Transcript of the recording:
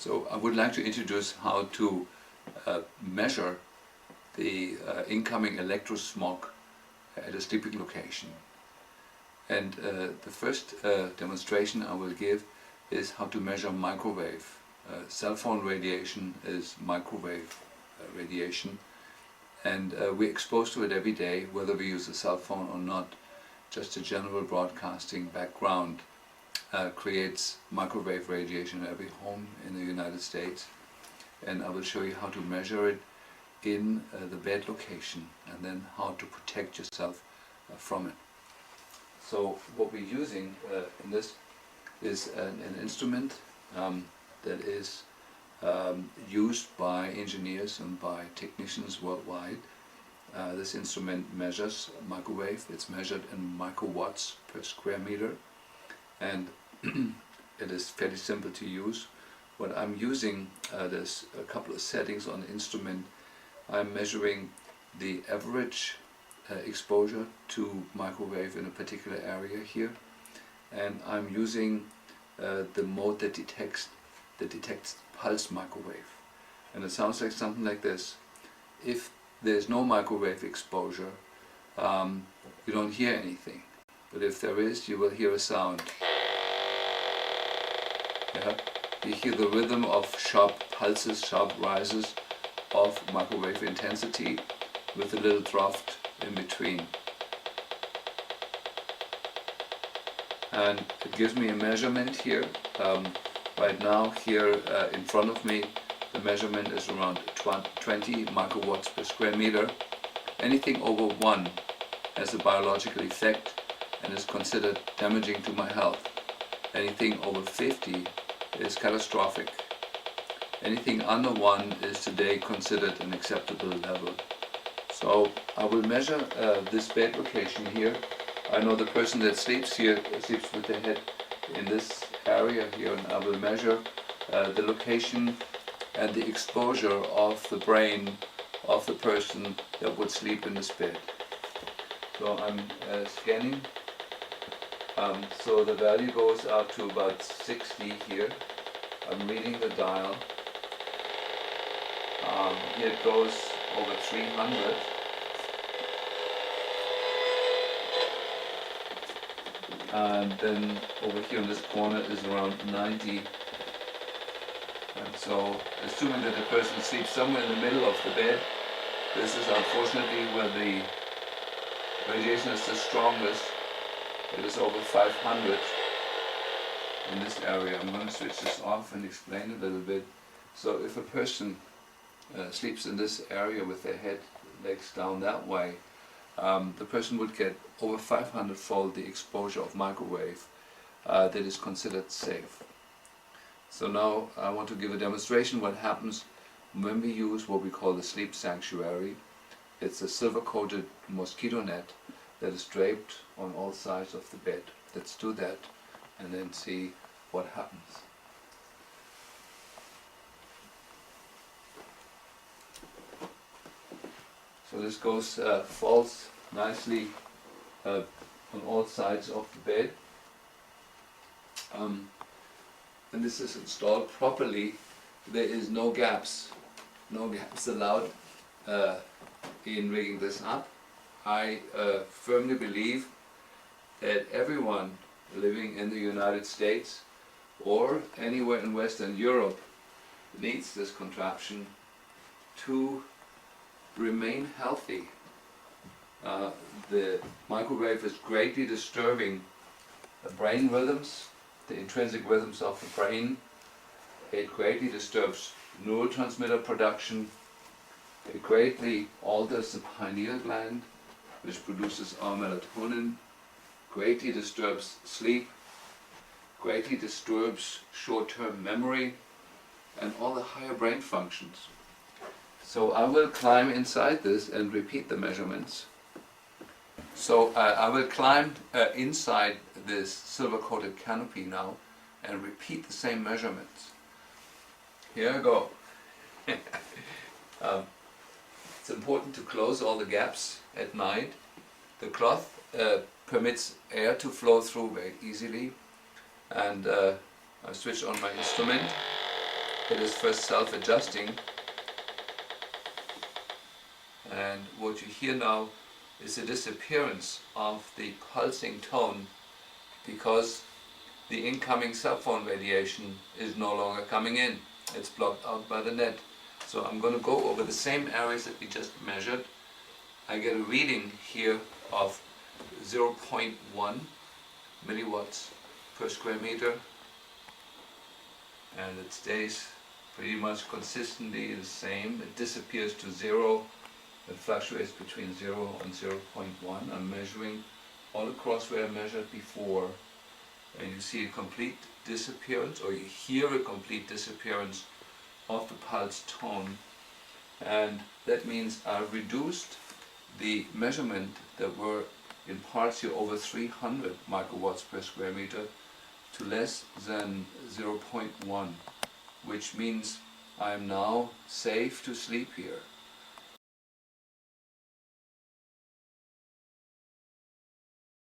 So I would like to introduce how to measure the incoming electrosmog at a sleeping location. And the first demonstration I will give is how to measure microwave. Cell phone radiation is microwave radiation, and we're exposed to it every day, whether we use a cell phone or not. Just a general broadcasting background creates microwave radiation in every home in the United States, and I will show you how to measure it in the bed location, and then how to protect yourself from it. So what we're using in this is an instrument that is used by engineers and by technicians worldwide. This instrument measures microwave. It's measured in microwatts per square meter, and it is fairly simple to use. What I'm using, there's a couple of settings on the instrument. I'm measuring the average exposure to microwave in a particular area here, and I'm using the mode that detects pulse microwave. And it sounds like something like this. If there's no microwave exposure, you don't hear anything. But if there is, you will hear a sound. Yeah? You hear the rhythm of sharp pulses, sharp rises of microwave intensity with a little draft in between. And it gives me a measurement here. Right now, here in front of me, the measurement is around 20 microwatts per square meter. Anything over 1 has a biological effect and is considered damaging to my health. Anything over 50 is catastrophic. Anything under 1 is today considered an acceptable level. So I will measure this bed location here. I know the person that sleeps here sleeps with their head in this area here, and I will measure the location and the exposure of the brain of the person that would sleep in this bed. So I'm scanning. So the value goes up to about 60 here. I'm reading the dial. Here it goes over 300. And then over here in this corner is around 90. And so, assuming that the person sleeps somewhere in the middle of the bed, this is unfortunately where the radiation is the strongest. It is over 500 in this area. I'm going to switch this off and explain a little bit. So if a person sleeps in this area with their head, legs down that way, the person would get over 500-fold the exposure of microwave that is considered safe. So now I want to give a demonstration what happens when we use what we call the sleep sanctuary. It's a silver-coated mosquito net that is draped on all sides of the bed. Let's do that and then see what happens. So this goes falls nicely on all sides of the bed. When this is installed properly, there is no gaps allowed in rigging this up. I firmly believe that everyone living in the United States or anywhere in Western Europe needs this contraption to remain healthy. The microwave is greatly disturbing the brain rhythms, the intrinsic rhythms of the brain. It greatly disturbs neurotransmitter production. It greatly alters the pineal gland, which produces our melatonin, greatly disturbs sleep, greatly disturbs short-term memory, and all the higher brain functions. So I will climb inside this and repeat the measurements. So I will climb inside this silver-coated canopy now and repeat the same measurements. Here I go. It's important to close all the gaps at night. The cloth permits air to flow through very easily, and I switch on my instrument. it is first self-adjusting, and what you hear now is the disappearance of the pulsing tone because the incoming cell phone radiation is no longer coming in. It's blocked out by the net. So I'm going to go over the same areas that we just measured. I get a reading here of 0.1 milliwatts per square meter, and it stays pretty much consistently the same. It disappears to 0. It fluctuates between 0 and 0.1. I'm measuring all across where I measured before, and you see a complete disappearance, or you hear a complete disappearance of the pulse tone, and that means I've reduced the measurement that were in parts here over 300 microwatts per square meter to less than 0.1, which means I'm now safe to sleep here.